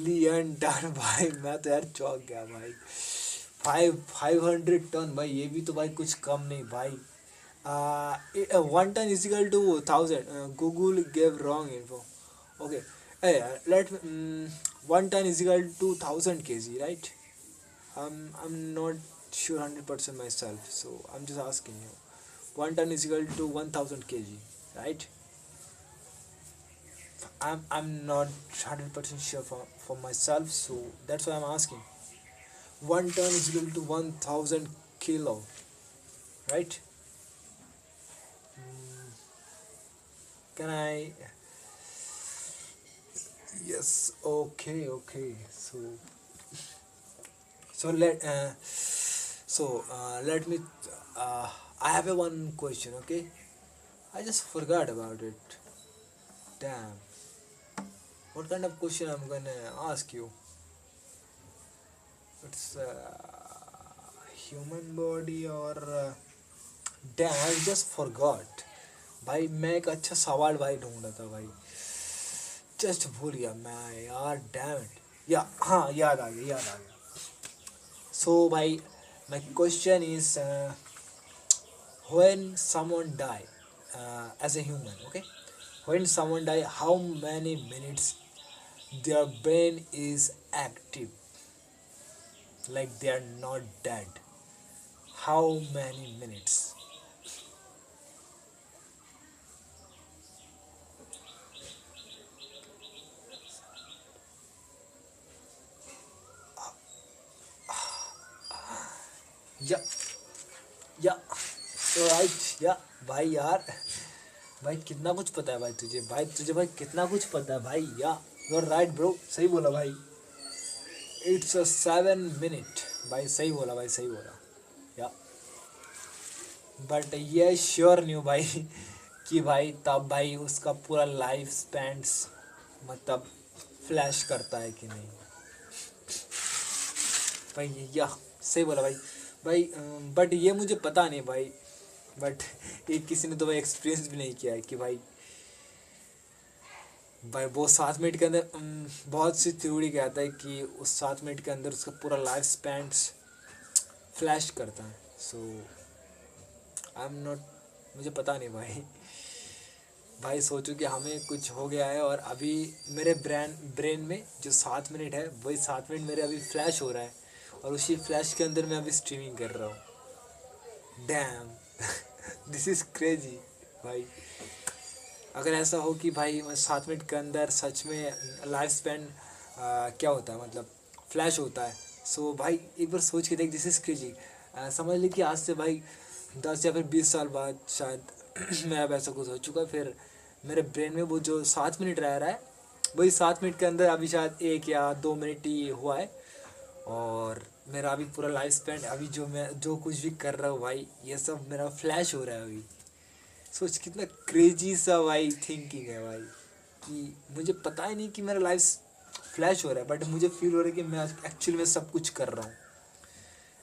Million ton भाई, मैं तो यार चौंक गया भाई। 500 टन भाई, ये भी तो भाई कुछ कम नहीं भाई। 1 ton is equal to 1000. Google gave wrong info. Okay. Hey, let me, 1 ton is equal to 1000 kg, right? I'm not sure 100% myself, so I'm just asking you. 1 ton is equal to 1000 kg, right? I'm not 100% sure for myself, so that's why I'm asking. 1 ton is equal to 1000 kilo, right? Can I? Yes. Okay. Okay. Let me. Uh, I have a one question. Okay. I just forgot about it. Damn. What kind of question I'm gonna ask you? It's human body or damn, I just forgot. भाई मैं एक अच्छा सवाल भाई ढूंढ रहा था भाई, जस्ट भूल गया मैं यार, डैम इट। या हाँ, याद आ गया। सो भाई, my question is, when someone die, as a human, okay, when someone die, how many minutes their brain is active, like they are not dead? How many minutes? या या राइट या भाई यार, भाई कितना कुछ पता है भाई तुझे, भाई कितना कुछ पता है भाई। या यू आर राइट ब्रो, सही बोला भाई। इट्स अ 7 मिनट भाई, सही बोला भाई, सही बोला। या बट ये श्योर नहीं हूँ भाई कि भाई तब भाई उसका पूरा लाइफ स्पैन्स मतलब फ्लैश करता है कि नहीं भाई। या सही बोला भाई। भाई बट ये मुझे पता नहीं भाई, बट ये किसी ने तो भाई एक्सपीरियंस भी नहीं किया है कि भाई वो 7 मिनट के अंदर बहुत सी थ्योरी कहता है कि उस 7 मिनट के अंदर उसका पूरा लाइफ स्पैन फ्लैश करता है। सो आई एम नॉट, मुझे पता नहीं भाई। भाई सोचो कि हमें कुछ हो गया है और अभी मेरे ब्रेन में जो 7 मिनट है, वही 7 मिनट मेरे अभी फ्लैश हो रहा है, और उसी फ्लैश के अंदर मैं अभी स्ट्रीमिंग कर रहा हूँ। डैम दिस इज़ क्रेजी भाई। अगर ऐसा हो कि भाई 7 मिनट के अंदर सच में लाइफ स्पैन क्या होता है, मतलब फ्लैश होता है, सो भाई एक बार सोच के देख, दिस इज क्रेजी। समझ ली कि आज से भाई 10 या फिर 20 साल बाद शायद मेरा वैसा कुछ हो चुका है, फिर मेरे ब्रेन में वो जो 7 मिनट रह रहा है, वही 7 मिनट के अंदर अभी शायद 1 या 2 मिनट ही हुआ है, और मेरा अभी पूरा लाइफ स्पैन, अभी जो मैं जो कुछ भी कर रहा हूँ भाई, ये सब मेरा फ्लैश हो रहा है अभी। सोच कितना क्रेजी सा भाई थिंकिंग है भाई, कि मुझे पता ही नहीं कि मेरा लाइफ फ्लैश हो रहा है, बट मुझे फील हो रहा है कि मैं एक्चुअली में सब कुछ कर रहा हूँ।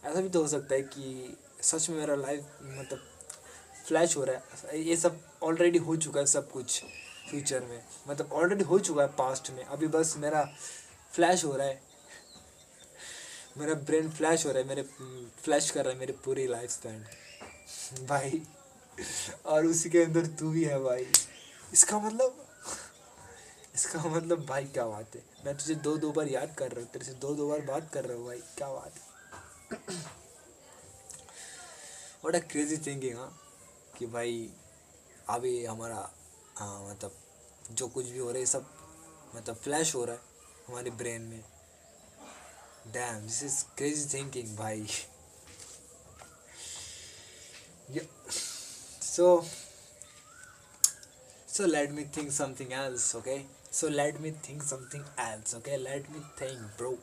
ऐसा भी तो हो सकता है कि सच में मेरा लाइफ मतलब फ्लैश हो रहा है, ये सब ऑलरेडी हो चुका है सब कुछ फ्यूचर में, मतलब ऑलरेडी हो चुका है पास्ट में, अभी बस मेरा फ्लैश हो रहा है, मेरा ब्रेन फ्लैश हो रहा है, मेरे फ्लैश कर रहा है मेरी पूरी लाइफ स्पैन भाई। और उसी के अंदर तू भी है भाई। इसका मतलब इसका मतलब भाई क्या बात है, मैं तुझे दो दो बार याद कर रहा हूँ, तेरे से दो दो बार बात कर रहा हूँ भाई, क्या बात है। What a crazy thinking. हाँ, कि भाई अभी हमारा, हाँ मतलब जो कुछ भी हो रहा है सब मतलब फ्लैश हो रहा है हमारे ब्रेन में। Dam, this is crazy thinking भाई। सो so let me think something else, okay? Let me think, bro.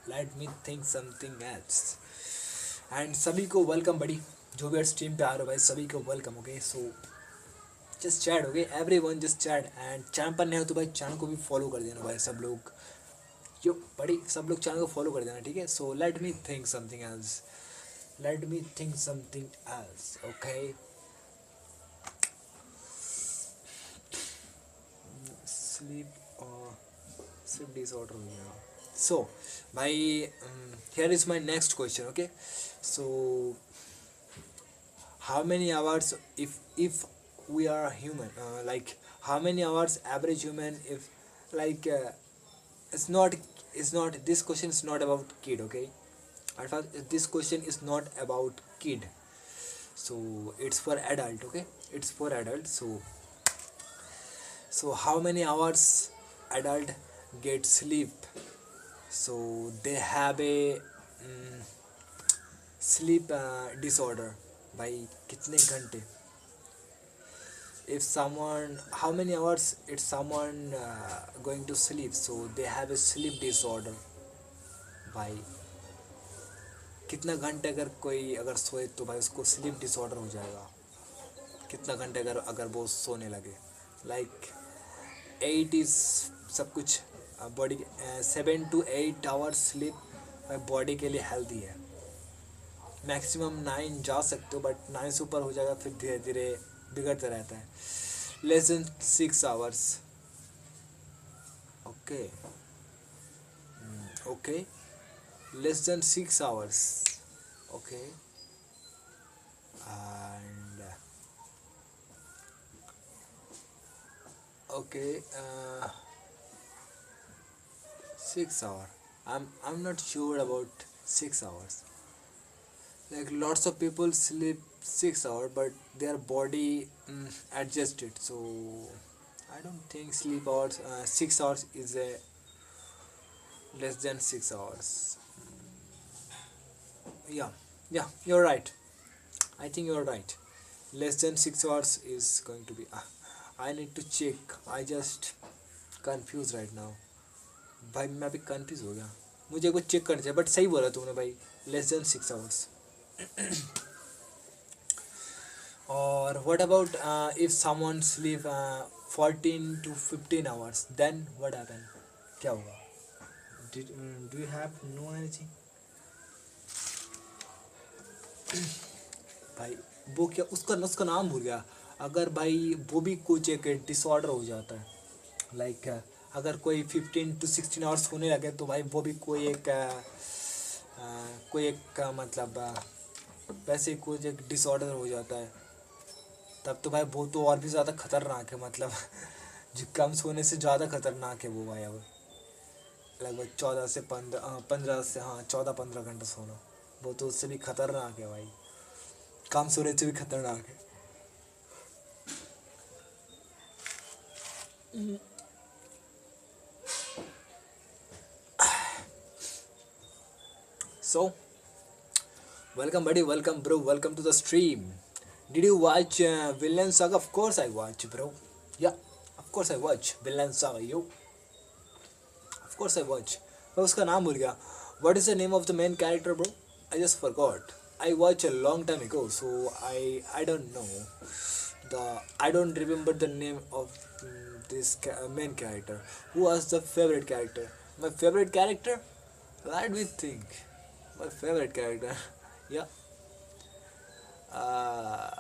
Let me think something else. And सभी को वेलकम बड़ी, जो भी स्ट्रीम पे आ रहे हो भाई सभी को welcome. Okay, so just chat, okay everyone, just chat. And channel पर नहीं हो तो भाई चैनल को भी फॉलो कर देना भाई सब लोग, यो बड़ी सब लोग चैनल को फॉलो कर देना, ठीक है। So let me think something else, okay. Sleep, sleep disorder हो गया. So my here is my next question. Okay, so how many hours if we are human, like how many hours average human, if like it's not, it's not, this question is not about kid. Okay, at first this question is not about kid, so it's for adult. Okay, it's for adult. So how many hours adult get sleep, so they have a sleep disorder, by कितने घंटे, if someone, how many hours it's someone going to sleep, so they have a sleep disorder, भाई कितना घंटे अगर कोई अगर सोए तो भाई उसको स्लीप डिसऑर्डर हो जाएगा, कितना घंटे अगर अगर वो सोने लगे, लाइक 8 इज सब कुछ, body 7 to 8 hours sleep body के लिए हेल्दी है. मैक्सिमम 9 जा सकते हो, बट 9 से ऊपर हो जाएगा फिर धीरे धीरे बिगड़ता रहता है. Less than 6 hours. Okay, okay, less than 6 hours. Okay, and okay, 6 hour. I'm not sure about 6 hours. Like lots of people sleep 6 hours, but their body adjusted. So I don't think sleep hours 6 hours is a less than 6 hours. Yeah, yeah, you're right. I think you're right. Less than 6 hours is going to be. I need to check. I just confused right now. भाई मैं अभी confuse हो गया, मुझे कुछ check करना चाहिए, but सही बोला तुमने भाई, लेस देन 6 आवर्स. और what about if someone sleep 14 to 15 hours, then what happen, क्या होगा? Do you have no anything? भाई वो क्या, उसका उसका नाम भूल गया. अगर भाई वो भी कुछ एक डिसऑर्डर हो जाता है, लाइक अगर कोई 15 to 16 आवर्स होने लगे तो भाई वो भी कोई एक कोई एक मतलब वैसे कुछ एक डिसऑर्डर हो जाता है, तब तो भाई वो तो और भी ज़्यादा खतरनाक है. मतलब जो कम सोने से ज़्यादा खतरनाक है वो भाई. अब लगभग 14 से 15 हाँ 14-15 घंटा सोना, वो तो उससे भी खतरनाक है भाई, कम सोने से भी खतरनाक है. So, welcome buddy, welcome bro, welcome to the stream. Did you watch Villain Saga? Of course I watch, bro. Yeah, of course I watch Villain Saga. Yo, of course I watch. मैं उसका नाम भूल गया. What is the name of the main character, bro? I just forgot. I watched a long time ago, so I don't know the, I don't remember the name of this main character. Who was the favorite character? My favorite character? Let me think. My favorite character. Yeah. Uh,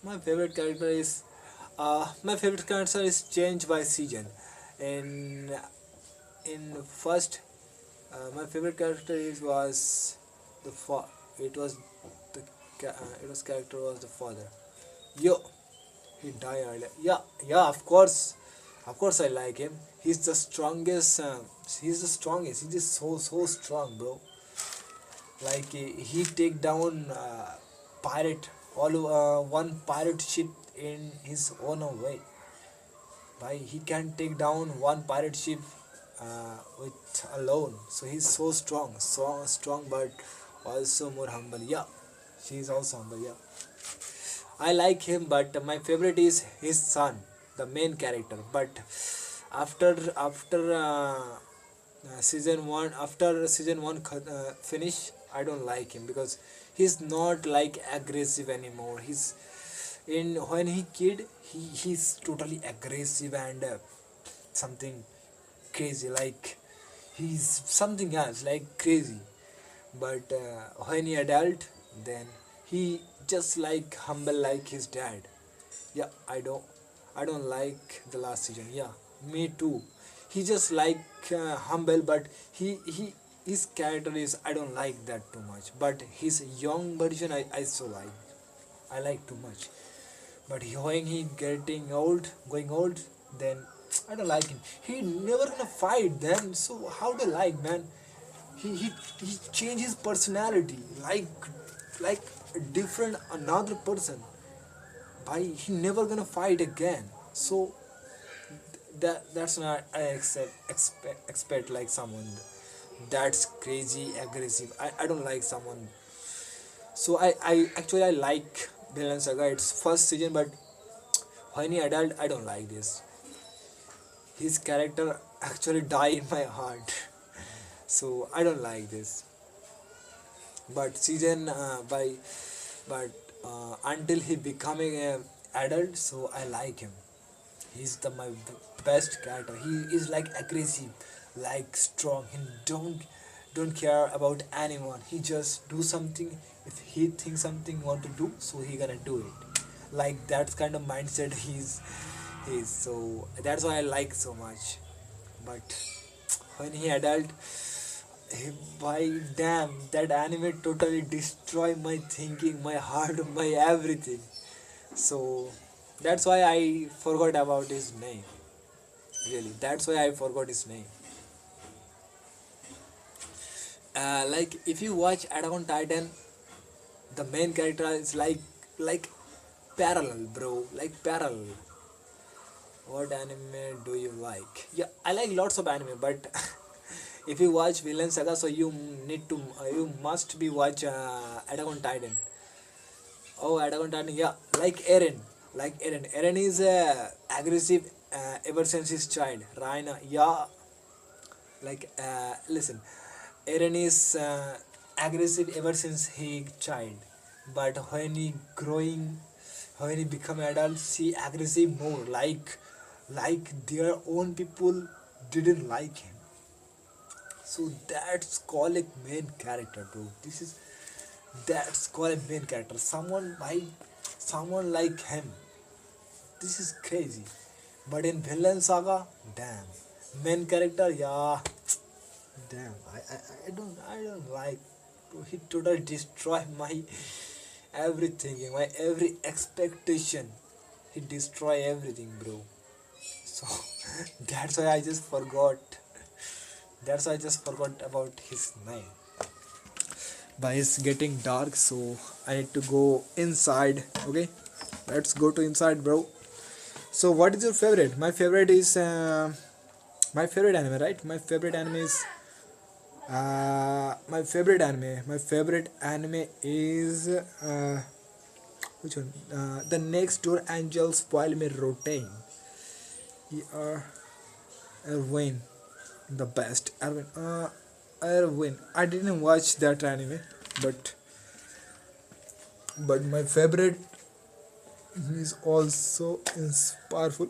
my favorite character is my favorite character is changed by season. In in first, my favorite character is was the it was the it was character was the father. Yo, he died earlier. Yeah, yeah. Of course I like him. He's the strongest. He's the strongest. He is so strong, bro. Like he take down pirate all one pirate ship in his own way. By he can take down one pirate ship with alone. So he's so strong, but also more humble. Yeah, she's also humble. Yeah, I like him, but my favorite is his son, the main character. But after season one, after season one finish, I don't like him because he's not like aggressive anymore. He's in when he kid, he's totally aggressive and something crazy. Like he's something else, like crazy. But when he adult, then he just like humble like his dad. Yeah, I don't like the last season. Yeah, me too. he just like humble, but he his character is, I don't like that too much. But his young version, I so like, I like too much. But when he getting old, going old, then I don't like him. He never gonna fight then. So how do you like, man? He changed his personality like a different another person. By he never gonna fight again. So that's not I expect like someone that's crazy aggressive. I don't like someone. So I actually I like Vinland Saga. It's first season, but when he adult, I don't like this. His character actually die in my heart. So I don't like this. But season but until he becoming a adult, so I like him. He's the my best character. He is like aggressive, like strong. He don't care about anyone. He just do something. If he thinks something want to do, so he gonna do it. Like that kind of mindset he's so that's why I like so much. But when he adult, he, by damn, that anime totally destroy my thinking, my heart, my everything. So that's why I forgot about his name. Really, that's why I forgot his name. Like if you watch Attack on Titan, the main character is like parallel, bro. Like parallel. What anime do you like? Yeah, I like lots of anime, but if you watch Villain Saga, so you need to you must be watch Attack on Titan. Oh, Attack on Titan, yeah, like Eren, like Eren. Eren is aggressive ever since his child. Raina, yeah, like listen, Eren is aggressive ever since he child, but when he growing, when he become adult, he aggressive more. Like their own people didn't like him. So that's called a main character, bro. This is that's called a main character. Someone like him. This is crazy. But in Vinland Saga, damn, main character, yeah, damn. I don't like. He totally destroy my everything, my every expectation. He destroy everything, bro. So that's why I just forgot. That's why I just forgot about his name. But it's getting dark, so I need to go inside. Okay, let's go to inside, bro. So what is your favorite? My favorite anime, right? My favorite anime is my favorite anime. My favorite anime is which one? The Next Door Angel Spoil Me Routine. Erwin, the best. Erwin. I didn't watch that anime, but my favorite is also inspireful.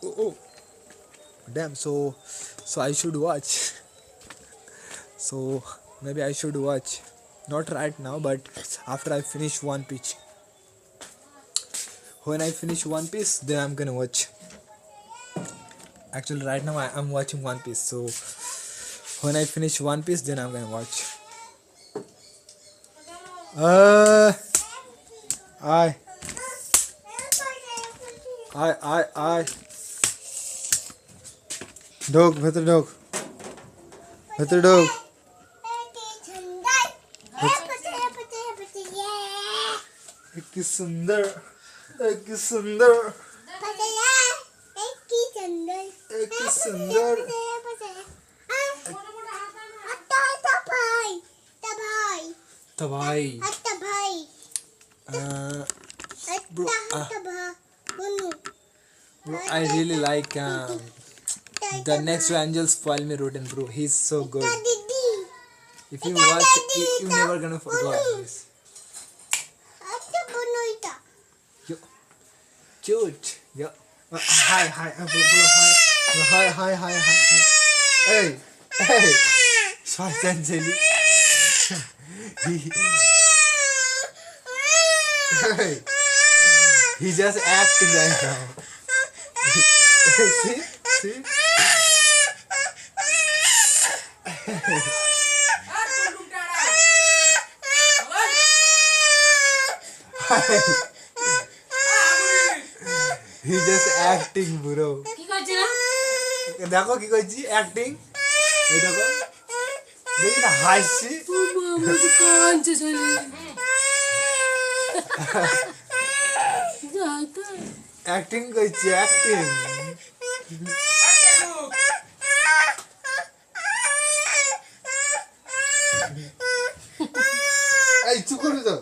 Oh, damn. So I should watch. So maybe I should watch. Not right now, but after I finish One Piece. When I finish One Piece, then I'm gonna watch. Actually, right now I'm watching One Piece. So when I finish One Piece, then I'm gonna watch. Uh, I, I. Dog, better dog. Better dog. एक सुंदर एक सुंदर एक सुंदर तबाई bro, bro, I really like the Next Angel Spoil Me Rotten, bro. He's so good. If you watch, you never gonna forget this. Yo, cute. Yo. Hi. Hi. Hey. Sorry, Anjali. Hey. He just acting right now. See? He just acting, bro. দেখো কি করছি acting এই দেখো দেখি না হাসছি acting করছি acting এই চুপ করবি তো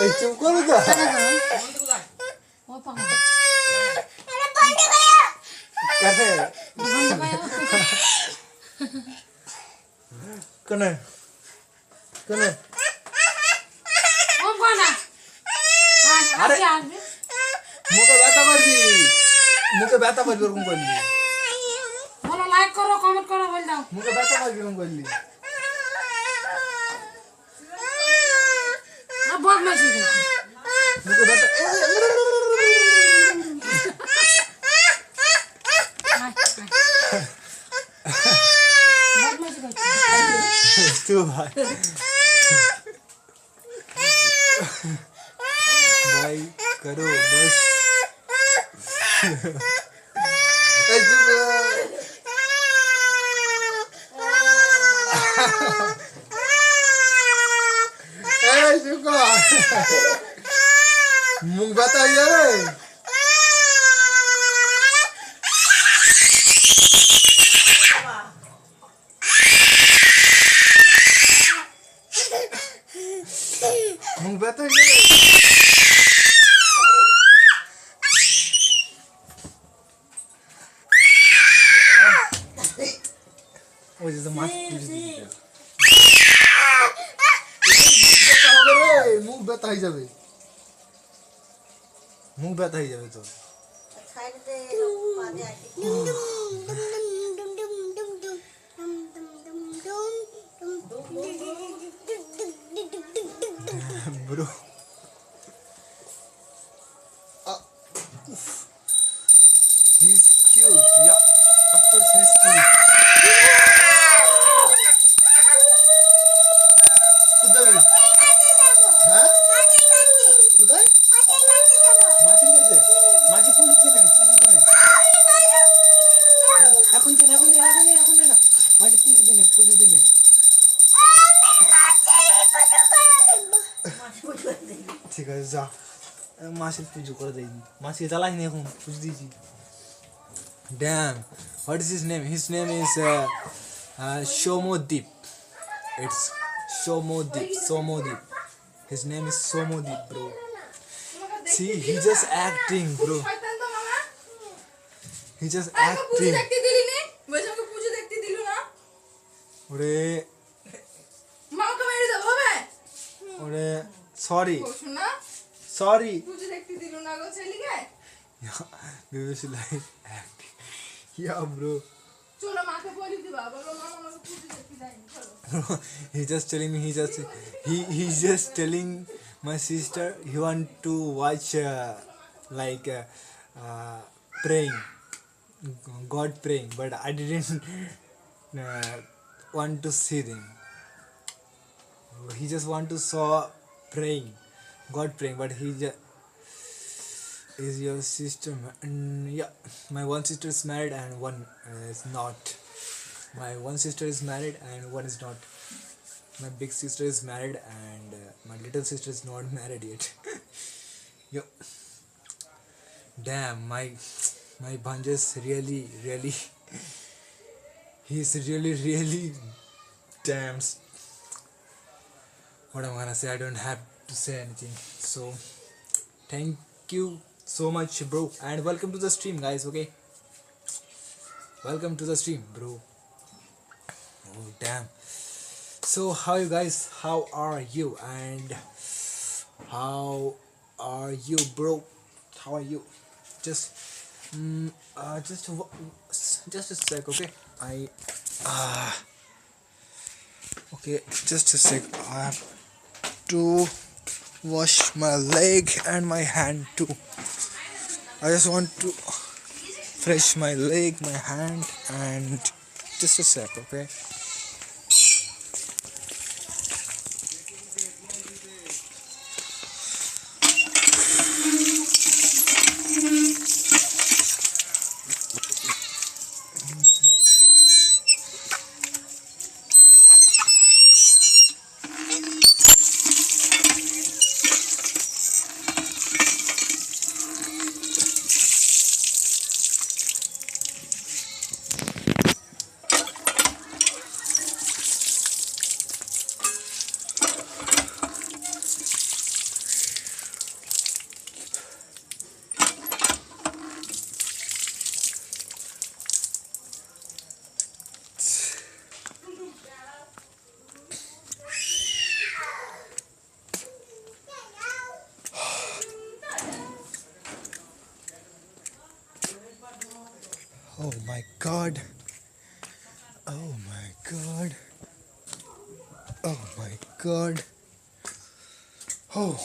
এই চুপ করবি তো कैसे कने कने अरे मुके ব্যথা করবি মুখে ব্যথা করবি এরকম করলি বলো লাইক করো কমেন্ট করো বল দাও মুখে ব্যথা করবি এরকম করলি আর বদমাশি করো মুখে ব্যথা तू भाई भाई करो बस मुंह बताइए मुंह बताइए ओ जैसे मास्क मुंह बताई जावे मुंह बताई जावे तो bro he's cute yeah of course he's cute kudabi ha kudai মাছি কাছে মাছি পুজো দিনে এখন না মাছি পুজো দিনে ঠিক আছে যা মাছের পুজো করে দেই মাছকে জ্বালাই নি এখন পুজো দিয়েছি damn what is his name is Shomodip it's Somodip his name is Somodip bro see he just acting bro he just acting ওরে ওরে সরি পুজো দেখতে দিল না গো ছেলেকে baby like acting yeah bro চলো মাকে বলি দিবা বলো মামা আমাকে পুজো দেখতে যাইনি চলো he just telling my sister he want to watch like praying God praying but I didn't want to see them he just want to saw praying God praying but he is your sister yeah my one sister is married and one is not my one sister is married and one is not my big sister is married and my little sister is not married yet yo damn my Bhanjas really he's really damn what I'm gonna say I don't have to say anything so thank you so much bro and welcome to the stream guys okay welcome to the stream bro oh damn so how you guys how are you and how are you bro how are you just a sec okay okay just a sec I have to wash my leg and my hand too. I just want to fresh my leg, my hand, and just a sec, okay? Oh my god. Oh my god. Oh my god. Oh,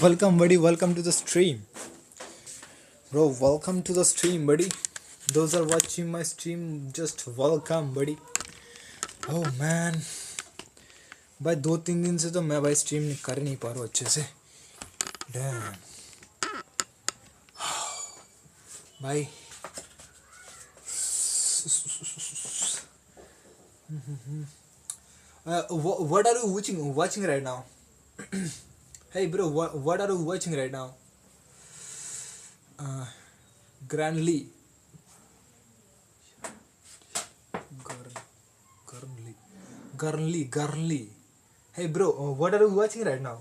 welcome, buddy. Welcome to the stream. Bro, welcome to the stream, buddy. Those are watching my stream, just welcome, buddy. Oh man. भाई 2-3 दिन से तो मैं भाई stream कर नहीं पा रहा हूँ अच्छे से. Damn. भाई what are you watching right now? Hey bro, what are you watching right now? Granly. Gurnley. Hey bro, what are you watching right now?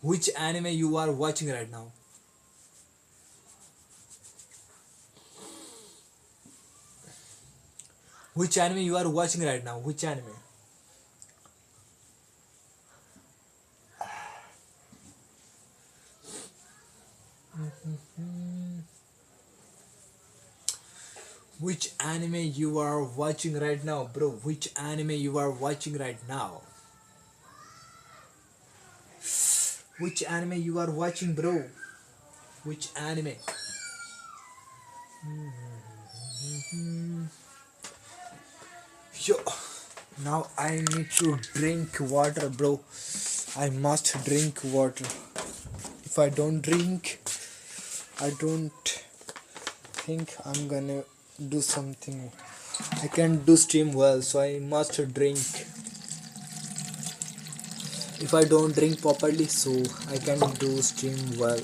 Which anime you are watching right now? Which anime you are watching right now? Which anime? Which anime you are watching right now, bro? Which anime you are watching right now? Which anime you are watching, bro? Which anime? Yo, now I need to drink water, bro. I must drink water. If I don't drink, I don't think I'm gonna do something. I can do stream well, so I must drink. If I don't drink properly, so I can do stream well.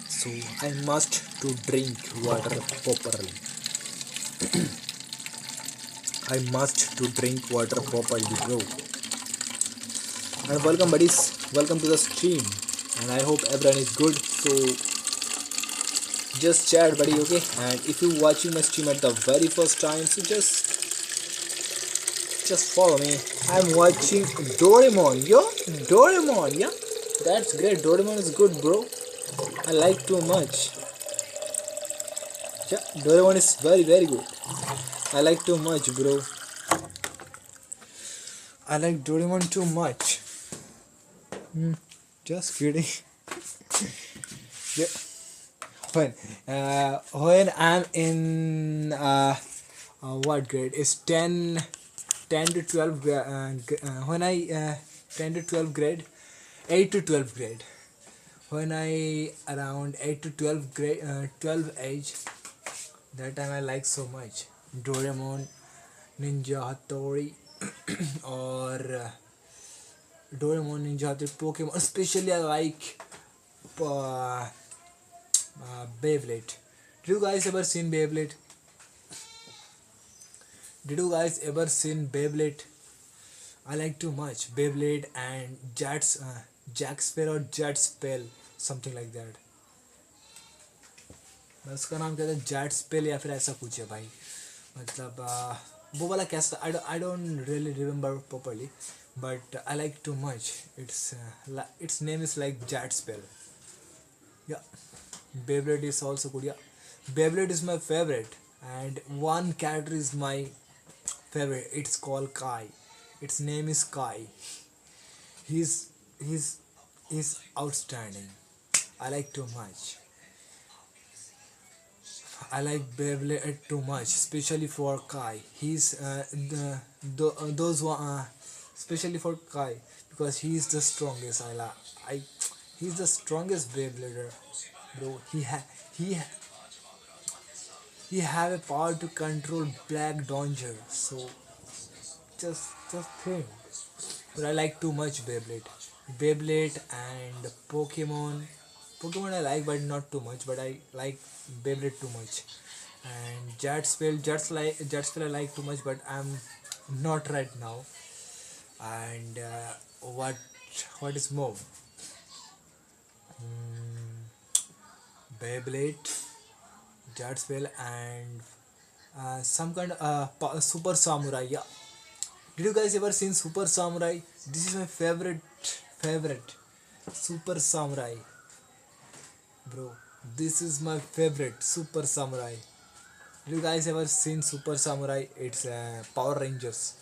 So I must to drink water properly. I must to drink water properly, bro. And welcome, buddies. Welcome to the stream. And I hope everyone is good. So just chat, buddy, okay? And if you're watching my stream at the very first time, so just follow me. I'm watching Doraemon. Yo, Doraemon, yeah? That's great. Doraemon is good, bro. I like too much. Yeah, Doraemon is very, very good. I like too much, bro. I like Doraemon too much. Just kidding. Yeah. When I'm in what grade? It's 10 to 12 when I 10 to 12 grade, 8 to 12 grade. When I around 8 to 12 grade 12 age, that time I like so much Doraemon, Ninja Hattori or Doraemon, Ninja Hattori, Pokemon. Especially I like Beyblade. Did you guys ever seen Beyblade? I like too much Beyblade and Jack Spell or Jet Spell, something like that. उसका नाम क्या था, jet spell या फिर ऐसा कुछ है भाई. मतलब वो वाला कैसा, I don't really remember properly, but I like too much. Its name is like Jet Spell. Yeah, Beyblade is also good. Yeah, Beyblade is my favorite, and one character is my favorite. It's called Kai. its name is Kai. He's he's he's outstanding. I like too much. I like Beyblade too much, especially for Kai. He's those one, especially for Kai because he's the strongest. I he's the strongest Beyblader, bro. He have a power to control Black Danger. So just think. But I like too much Beyblade. Beyblade and Pokemon. Pokemon I like, but not too much. But I like Beyblade too much. And Jetspell I like too much, but I'm not right now. And what is more? Beyblade, Jetspell, and some kind of Super Samurai. Yeah. Did you guys ever seen Super Samurai? This is my favorite Super Samurai, bro. This is my favorite Super Samurai. Did you guys ever seen Super Samurai? It's Power Rangers.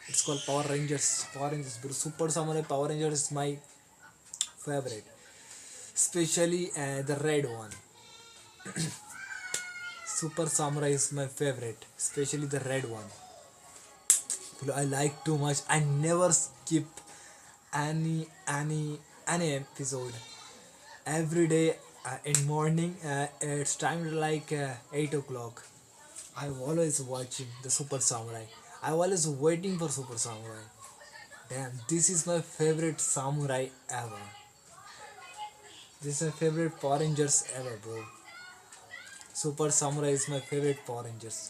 It's called Power Rangers. Power Rangers, bro. Super Samurai Power Rangers is my favorite, especially the red one. Super Samurai is my favorite, especially the red one. I like too much. I never skip any episode. Every day in morning, it's time to like 8 o'clock. I'm always watching the Super Samurai. I'm always waiting for Super Samurai. Damn, this is my favorite samurai ever. This is my favorite Power Rangers ever, bro. Super Samurai is my favorite Power Rangers.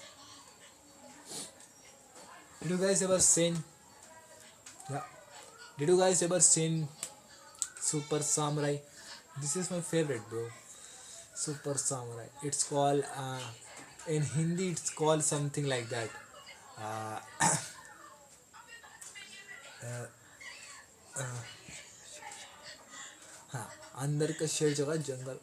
Did you guys ever seen? Yeah. Did you guys ever seen Super Samurai? This is my favorite, bro. Super Samurai. It's called in Hindi. It's called something like that. Uh, हाँ अंदर का शेर जगह जंगल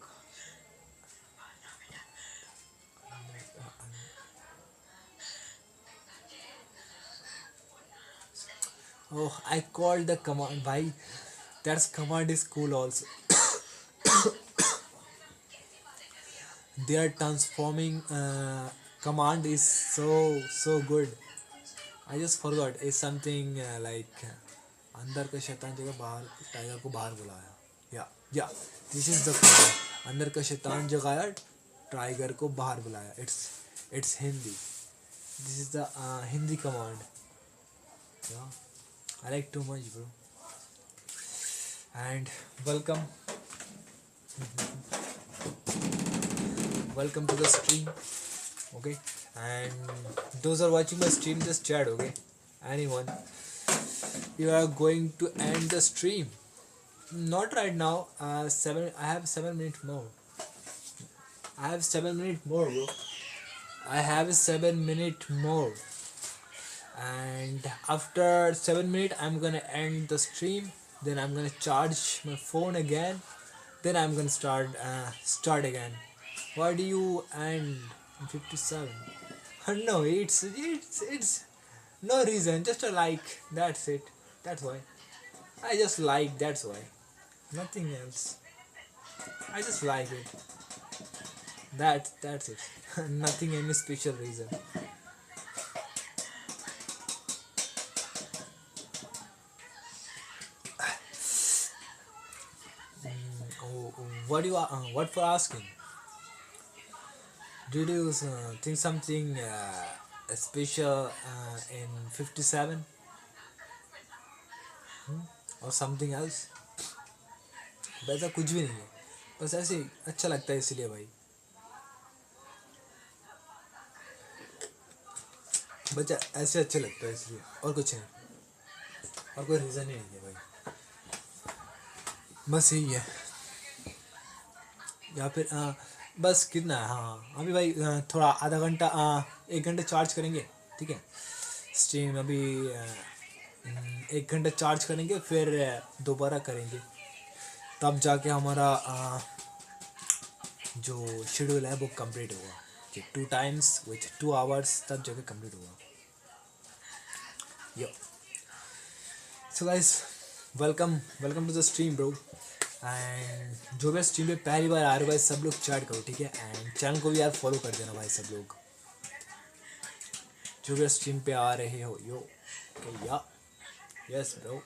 oh I called the command bhai that's command is cool also their transforming command is so good I just forgot it's something like अंदर का शैतान जगह बाहर टाइगर को बाहर बुलाया या दिस इज द कमांड अंदर का शैतान जगाया टाइगर को बाहर बुलाया it's Hindi this is the Hindi command या I like too much bro and welcome to the stream okay and those are watching my stream just chat okay anyone you are going to end the stream not right now 7 I have 7 minutes more I have 7 minutes more bro I have 7 minutes more and after 7 minutes I'm gonna end the stream then I'm gonna charge my phone again then I'm gonna start again why do you end in 57 no it's no reason just a like that's it that's why I just like that's why nothing else I just like it that's it nothing any special reason what do you what for asking did you think something special in 57 or something else वैसा कुछ भी नहीं है बस ऐसे ही अच्छा लगता है इसलिए भाई बच्चा ऐसे अच्छा लगता है इसलिए और कुछ नहीं और कोई रीज़न ही नहीं है भाई बस यही है या फिर बस कितना है हाँ अभी भाई थोड़ा आधा घंटा 1 घंटा चार्ज करेंगे ठीक है स्ट्रीम अभी 1 घंटा चार्ज करेंगे फिर दोबारा करेंगे तब जाके हमारा जो शेड्यूल है वो कंप्लीट होगा 2 times with 2 hours तब जाके कंप्लीट होगा यो So guys, welcome to the stream bro. And जो भी स्ट्रीम पे पहली बार आ रहे हो भाई सब लोग चैट करो ठीक है, एंड चैनल को भी यार फॉलो कर देना भाई सब लोग जो भी स्ट्रीम पे आ रहे हो यो या यस ब्रो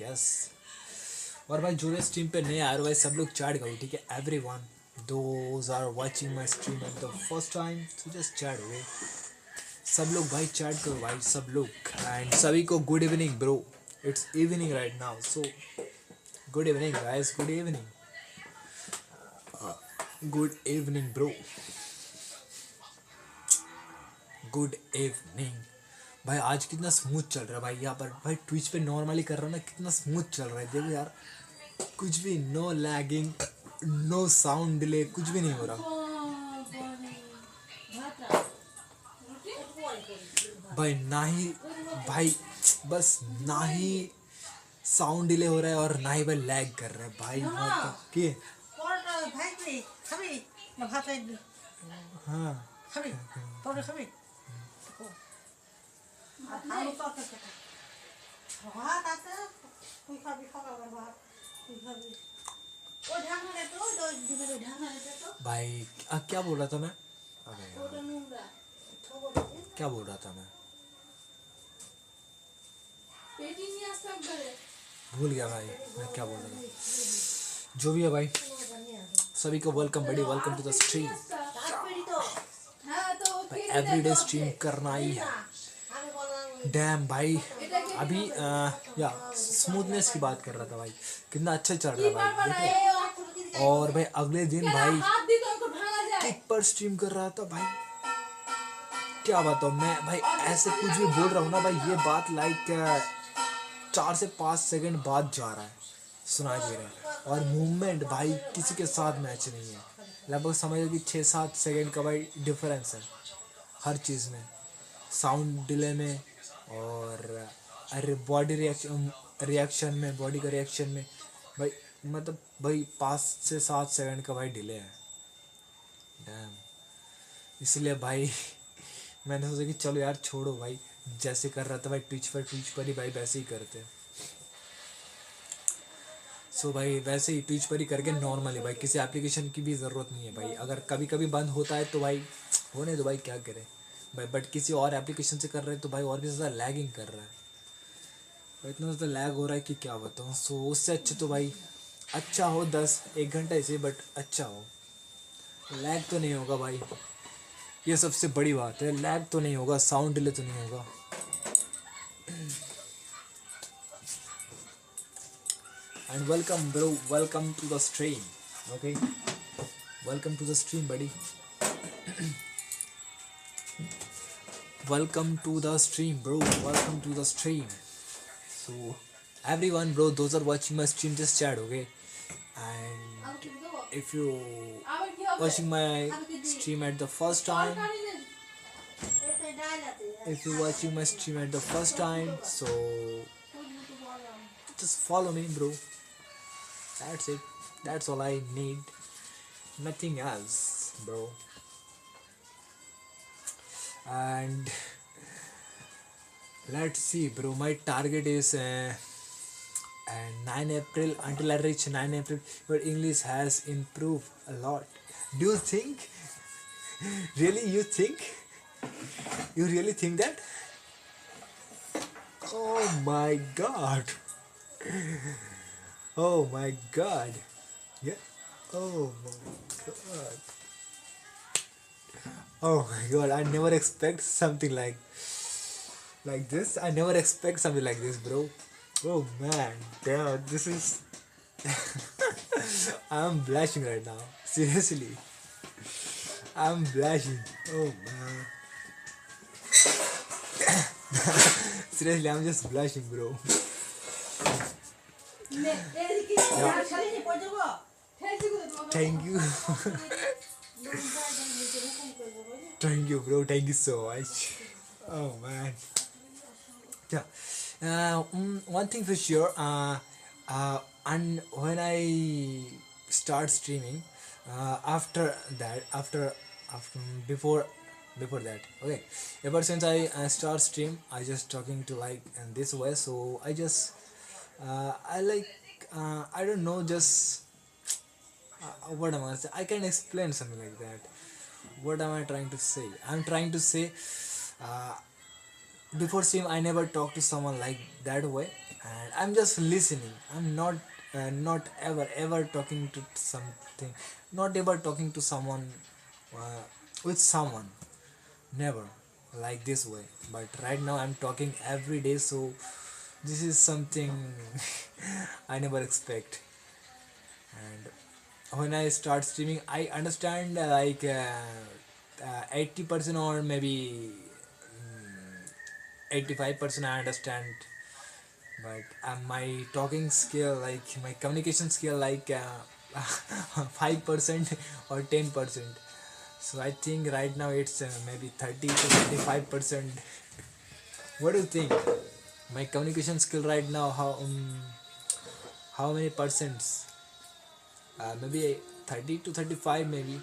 यस। और भाई जो भी स्ट्रीम पे नए आ रहे हो भाई सब लोग चैट करो ठीक है, everyone those are watching my stream at the first time so just chat okay. सब लोग भाई चैट करो भाई सब लोग, एंड सभी को good evening bro, it's evening right now so good evening guys, good evening, good evening bro, good evening. भाई आज कितना स्मूथ चल रहा है भाई यहाँ पर, भाई ट्विच पे नॉर्मली कर रहा हूँ ना, कितना स्मूथ चल रहा है देखो यार, कुछ भी no lagging no sound delay कुछ भी नहीं हो रहा भाई, ना ही भाई बस ना ही साउंड डिले हो रहा है और ना ही भाई लैग कर रहा है भाई मतलब कि हाँ भाई क्या बोल रहा था मैं, अबे यार, क्या बोल रहा था मैं भूल गया भाई मैं क्या बोल रहा था। जो भी है भाई सभी को वेलकम बड़ी, वेलकम टू द स्ट्रीम। भाई एवरीडे स्ट्रीम करना ही है डैम भाई। अभी या स्मूथनेस की बात कर रहा था भाई, कितना अच्छा चल रहा है भाई देखो। और भाई अगले दिन भाई किक पर स्ट्रीम कर रहा था भाई, क्या बताऊँ मैं भाई, ऐसे कुछ भी बोल रहा हूँ ना भाई ये बात लाइक 4 से 5 सेकंड बाद जा रहा है, सुनाई दे रहा है, और मूवमेंट भाई किसी के साथ मैच नहीं है, लगभग समझ लो कि 6-7 सेकंड का भाई डिफरेंस है हर चीज़ में, साउंड डिले में और अरे बॉडी रिएक्शन में, बॉडी का रिएक्शन में भाई, मतलब भाई 5 से 7 सेकंड का भाई डिले है डैम। इसलिए भाई मैंने सोचा कि चलो यार छोड़ो भाई, जैसे कर रहा था भाई ट्विच पर ही भाई वैसे ही करते। सो भाई वैसे ही ट्विच पर ही करके नॉर्मली भाई, किसी एप्लीकेशन की भी ज़रूरत नहीं है भाई, अगर कभी कभी बंद होता है तो भाई होने दो भाई क्या करें भाई, बट किसी और एप्लीकेशन से कर रहे हैं तो भाई और भी ज़्यादा लैगिंग कर रहा है भाई, इतना ज़्यादा लैग हो रहा है कि क्या बताऊँ। सो उससे अच्छा तो भाई अच्छा हो 10-1 घंटा ऐसे, बट अच्छा हो, लैग तो नहीं होगा भाई, ये सबसे बड़ी बात है, लैग तो नहीं होगा, साउंड डिले तो नहीं होगा। And welcome bro, welcome to the stream okay, welcome to the stream buddy, welcome to the stream bro, welcome to the stream. So everyone bro, those are watching my stream just chat okay, and if you watching my stream at the first time, if you watching my stream at the first time so just follow me bro, that's it, that's all I need, nothing else bro. And let's see bro, my target is and 9 April, until I reach 9 April your English has improved a lot. Do you think really, you really think that? Oh my god, oh my god, yeah, oh my god, oh my god, I never expect something like this, I never expect something like this bro. Oh man, damn, this is I'm blushing right now, seriously, I'm blushing, oh man. Seriously, I'm just blushing bro. Yeah. Thank you. Thank you bro, thank you so much. Oh man. Yeah. One thing for sure, and when I start streaming, after that, after before that, okay, ever since I start stream, I just talking to like in this way, so I just I like I don't know, just what am I saying? I can explain something like that. What am I trying to say? I'm trying to say uh, before stream I never talk to someone like that way, and I'm just listening. I'm not ever talking to something, not ever talking to someone uh, with someone, never like this way. But right now I'm talking every day, so this is something I never expect. And when I start streaming, I understand 80% or maybe 85% I understand, but my talking skill, like my communication skill, 5% or 10%. So I think right now it's maybe 30 to 35%. What do you think? My communication skill right now, how many percents? Maybe 30 to 35 maybe,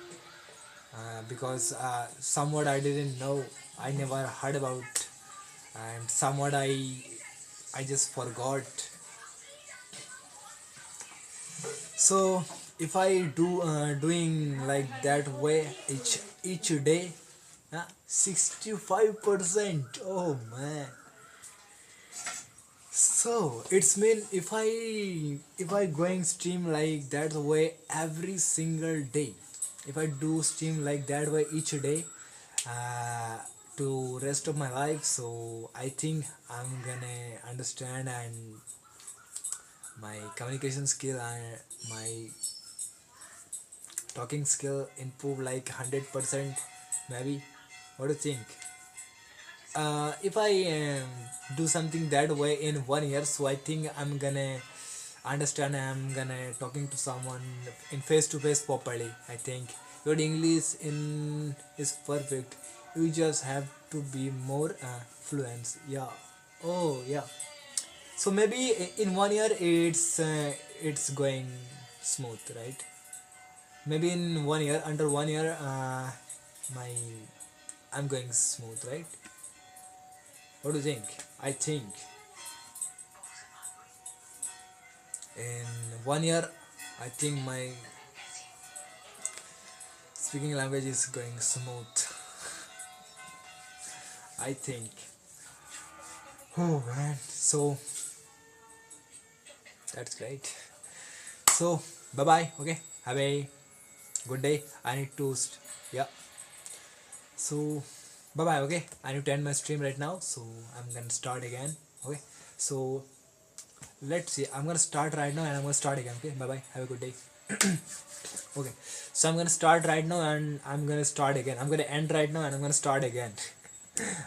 because somewhat I didn't know, I never heard about, and somewhat I just forgot. So if I doing like that way each day, 65%. Oh man. So it's mean if I going stream like that way every single day, if I do stream like that way each day, uh, to rest of my life, so I think I'm gonna understand, and my communication skill and my talking skill improve like 100% maybe. What do you think? If I do something that way in 1 year, so I think I'm gonna understand, I'm gonna talking to someone in face to face properly. I think your English in is perfect, you just have to be more fluent. Yeah. Oh yeah. So maybe in 1 year it's going smooth, right? Maybe in 1 year, under 1 year, my I'm going smooth, right? What do you think? I think in 1 year, I think my speaking language is going smooth. I think. Oh man, so that's great. So bye bye. Okay, have a good day. I need to yeah. So bye bye. Okay, I need to end my stream right now. So I'm gonna start again. Okay, so let's see, I'm gonna start right now and I'm gonna start again. Okay, bye bye, have a good day. Okay, so I'm gonna start right now and I'm gonna start again. I'm gonna end right now and I'm gonna start again.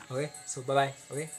Okay, so bye bye. Okay.